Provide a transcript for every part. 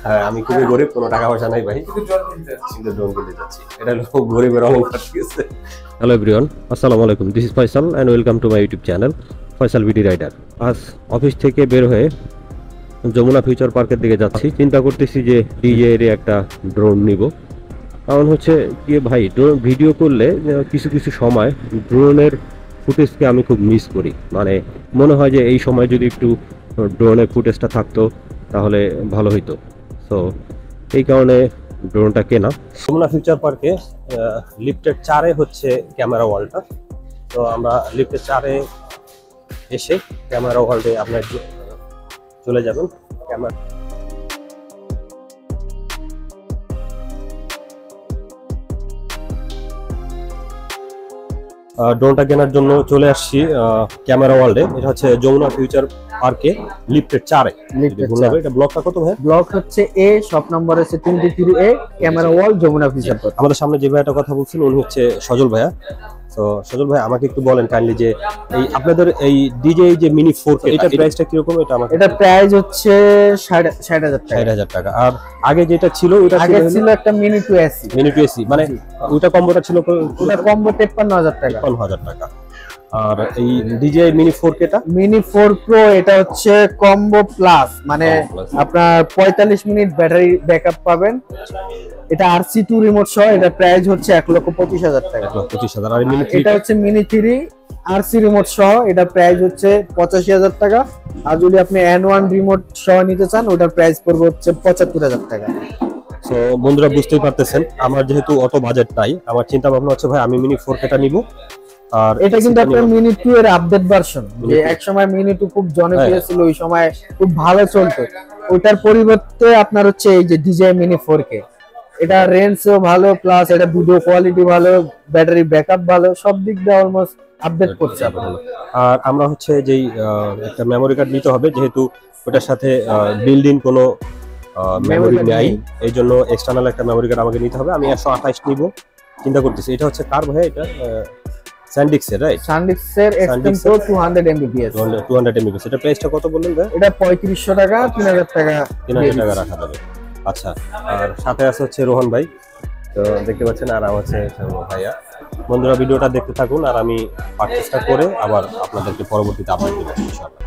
হ্যাঁ, আমি খুবই গরিব, কোনো টাকা পয়সা নাই ভাই, কিন্তু ড্রোন কিনতে যাচ্ছি। এটা হলো গরিবের অহংকার, ঠিক আছে? হ্যালো এভরিওয়ান, আসসালামু আলাইকুম। This is Faisal and welcome to my YouTube channel Faisal ভিডি রাইডার। আজ অফিস থেকে বের হয়ে যমুনা ফিউচার পার্কের দিকে যাচ্ছি। চিন্তা করতেছি যে ডিজে এর একটা ড্রোন নিব। কারণ হচ্ছে কি ভাই, ড্রোন ভিডিও করলে কিছু কিছু সময় ড্রোনের ফুটেজকে আমি খুব মিস করি। মানে মনে হয় যে এই সময় যদি একটু ড্রোনের ফুটেজটা থাকতো তাহলে ভালো হইতো। সো এই কারণে ড্রোনটা কেনা। যমুনা ফিউচার পার্কে লিফটের 4-এ হচ্ছে ক্যামেরা ওয়ালটা। তো আমরা লিফটের 4-এ এসে ক্যামেরা ওয়ার্ল্ডে আপনার চলে যাবেন। ক্যামেরা ড্রোনটা কেনার জন্য চলে আসছি ক্যামেরা ওয়ার্ল্ডে। এটা হচ্ছে যমুনা ফিউচার পার্কে লিফটের 4-এ। এটা ব্লকটা কত ভাই? ব্লক হচ্ছে এ, শপ নাম্বার হচ্ছে 23A, camera world, Jamuna future park. আমাদের সামনে যে ভাইয়াটা কথা বলছিল উনি হচ্ছে সজল ভাইয়া। তো সজল ভাই, আমাকে একটু বলেন কাইন্ডলি যে এই আপনাদের এই ডিজে যে মিনি 4K এটা প্রাইসটা কি রকম? এটা প্রাইস হচ্ছে 60,000 টাকা। আর আগে যেটা ছিল ওটা ছিল একটা মিনি 2AC। মানে ওটা কম্বোটা ছিল, ওটা কম্বো 53,000 টাকা। 53,000 টাকা। আর এই ডিজে মিনি 4K টা মিনি 4 প্রো এটা হচ্ছে কম্বো প্লাস, মানে আপনার 45 মিনিট ব্যাটারি ব্যাকআপ পাবেন। এটা RC2 রিমোট সহ। এটা প্রাইস হচ্ছে 1,25,000 টাকা। 1,25,000। আর মিনি 3 এটা হচ্ছে মিনি 3 RC রিমোট সহ। এটা প্রাইস হচ্ছে 85,000 টাকা। আর যদি আপনি N1 রিমোট সহ নিতে চান ওটার প্রাইস পড়বে হচ্ছে 75,000 টাকা। সো বন্ধুরা, বুঝতেই পারতেছেন আমার যেহেতু অত বাজেট নাই, আমার চিন্তা ভাবনা হচ্ছে ভাই আমি মিনি 4K টা নিব। আর এটা কিন্তু আপনার মিনি 2 এর আপডেট ভার্সন। যে এক সময় মিনি 2 খুব জনপ্রিয় ছিল, ওই সময় খুব ভালো চলতো। ওটার পরিবর্তে আপনার হচ্ছে এই যে ডিজে মিনি 4K। এটা রেঞ্জও ভালো, প্লাস এটা ভিডিও কোয়ালিটি ভালো, ব্যাটারি ব্যাকআপ ভালো, সব দিক দিয়ে অলমোস্ট আপডেট করছে আপনারা। আর আমরা হচ্ছে যেই একটা মেমরি কার্ড নিতে হবে, যেহেতু ওটার সাথে বিল্ড ইন কোনো মেমরি নাই, এই জন্য এক্সটার্নাল একটা মেমরি কার্ড আমাকে নিতে হবে। আমি 128 নিব চিন্তা করতেছি। এটা হচ্ছে কার ভাই? এটা স্যান্ডিক্সের, রাইট? স্যান্ডিক্সের এক্সটেম প্রো 200 Mbps। 200 Mbps। এটা প্রাইসটা কত বললেন ভাই? এটা 3500 টাকা, 3000 টাকা। 3000 টাকা রাখা যাবে। আচ্ছা, আর সাথে আছে হচ্ছে রোহন ভাই, তো দেখতে পাচ্ছেন। আর হচ্ছে ভাইয়া। বন্ধুরা, ভিডিওটা দেখতে থাকুন আর আমি পারচেজটা করে আবার আপনাদেরকে পরবর্তীতে আপডেট দেব ইনশাআল্লাহ।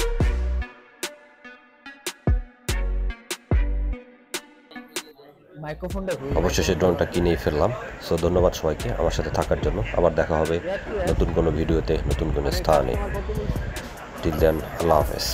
অবশেষে ড্রোনটা কিনেই ফেললাম। সো ধন্যবাদ সবাইকে আমার সাথে থাকার জন্য। আবার দেখা হবে নতুন কোনো ভিডিওতে, নতুন কোনো স্থানে। টিল দেন, আল্লাহ হাফেজ।